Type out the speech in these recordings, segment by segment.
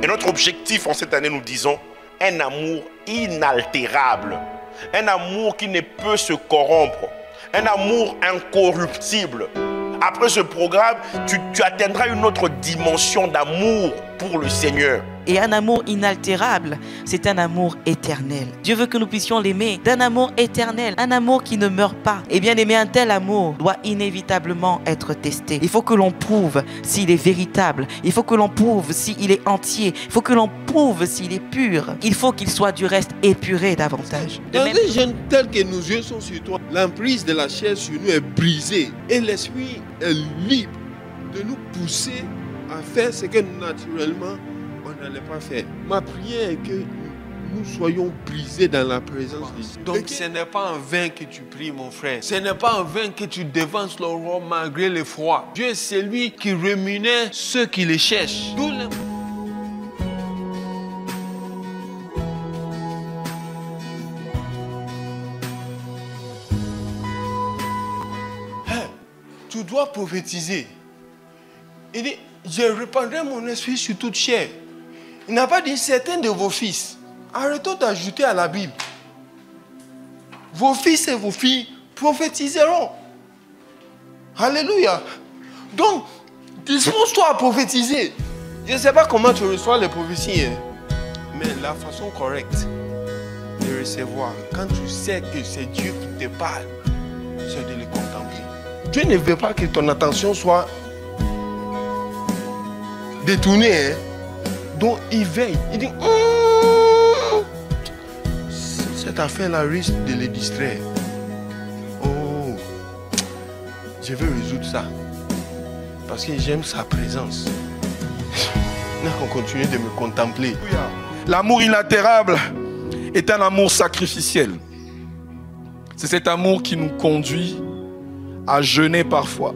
Et notre objectif en cette année, nous disons, un amour inaltérable. Un amour qui ne peut se corrompre. Un amour incorruptible. Après ce programme, tu atteindras une autre dimension d'amour pour le Seigneur. Et un amour inaltérable, c'est un amour éternel. Dieu veut que nous puissions l'aimer d'un amour éternel, un amour qui ne meurt pas. Et bien aimer, un tel amour doit inévitablement être testé. Il faut que l'on prouve s'il est véritable. Il faut que l'on prouve s'il est entier. Il faut que l'on prouve s'il est pur. Il faut qu'il soit du reste épuré davantage. Dans un jeune tel que nos yeux sont sur toi, l'emprise de la chair sur nous est brisée et l'esprit est libre de nous pousser à faire ce que naturellement on n'allait pas faire. Ma prière est que nous soyons brisés dans la présence de Dieu. Donc ce n'est pas en vain que tu pries, mon frère. Ce n'est pas en vain que tu devances le roi malgré le froid. Dieu est celui qui rémunère ceux qui le cherchent. Tu dois prophétiser. Il dit, je répandrai mon esprit sur toute chair. Il n'a pas dit certains de vos fils. Arrêtons d'ajouter à la Bible. Vos fils et vos filles prophétiseront. Alléluia. Donc, dispose-toi à prophétiser. Je ne sais pas comment tu reçois les prophéties, mais la façon correcte de recevoir, quand tu sais que c'est Dieu qui te parle, c'est de le contempler. Dieu ne veut pas que ton attention soit détournée. Donc il veille. Il dit, cette affaire-là risque de le distraire. Oh, je vais résoudre ça. Parce que j'aime sa présence. Il faut continuer de me contempler. L'amour inaltérable est un amour sacrificiel. C'est cet amour qui nous conduit à jeûner parfois.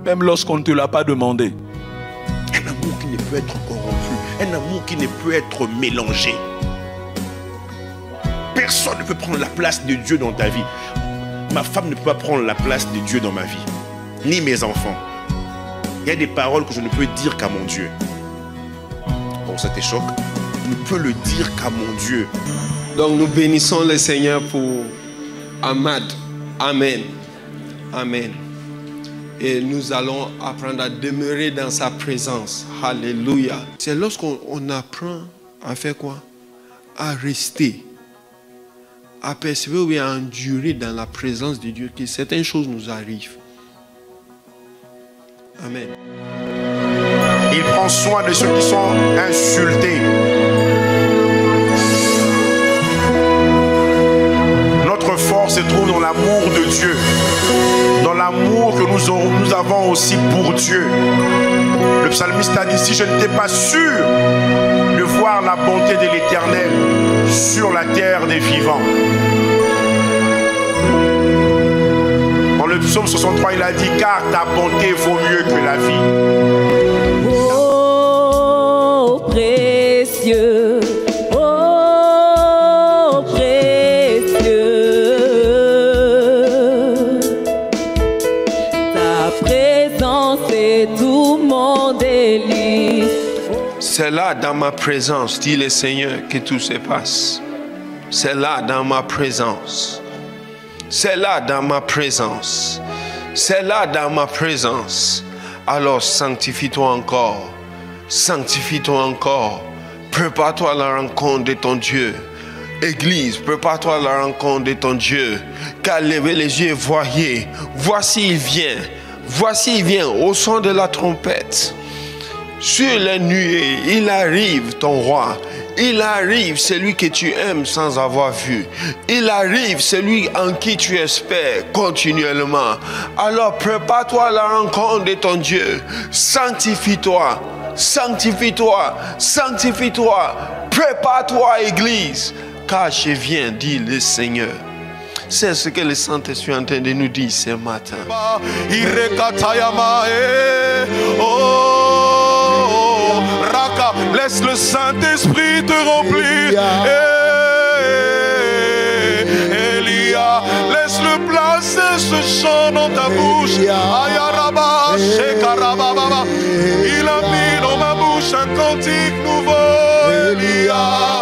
Même lorsqu'on ne te l'a pas demandé. Un amour qui ne peut être corrompu. Un amour qui ne peut être mélangé. Personne ne peut prendre la place de Dieu dans ta vie. Ma femme ne peut pas prendre la place de Dieu dans ma vie. Ni mes enfants. Il y a des paroles que je ne peux dire qu'à mon Dieu. Bon, ça te choque? Je ne peux le dire qu'à mon Dieu. Donc nous bénissons le Seigneur pour Ahmad. Amen. Amen. Et nous allons apprendre à demeurer dans sa présence. Alléluia. C'est lorsqu'on apprend à faire quoi? À rester, à persévérer et à endurer dans la présence de Dieu que certaines choses nous arrivent. Amen. Il prend soin de ceux qui sont insultés. Notre force se trouve dans l'amour de Dieu. Dans l'amour que nous avons aussi pour Dieu. Le psalmiste a dit, si je n'étais pas sûr de voir la bonté de l'Éternel sur la terre des vivants. Dans le psaume 63, il a dit, car ta bonté vaut mieux que la vie. Oh, précieux. C'est là dans ma présence, dit le Seigneur, que tout se passe. C'est là dans ma présence. C'est là dans ma présence. C'est là dans ma présence. Alors sanctifie-toi encore. Sanctifie-toi encore. Prépare-toi à la rencontre de ton Dieu. Église, prépare-toi à la rencontre de ton Dieu. Car levez les yeux et voyez. Voici il vient. Voici il vient au son de la trompette. Sur les nuées, il arrive ton roi. Il arrive celui que tu aimes sans avoir vu. Il arrive celui en qui tu espères continuellement. Alors prépare-toi à la rencontre de ton Dieu. Sanctifie-toi. Sanctifie-toi. Sanctifie-toi. Prépare-toi, Église. Car je viens, dit le Seigneur. C'est ce que le Saint-Esprit est en train de nous dire ce matin. Laisse le Saint-Esprit te remplir. Elia, laisse-le placer ce chant dans ta bouche. Ayaraba, Shekarababa. Il a mis dans ma bouche cherche un cantique nouveau, Elia.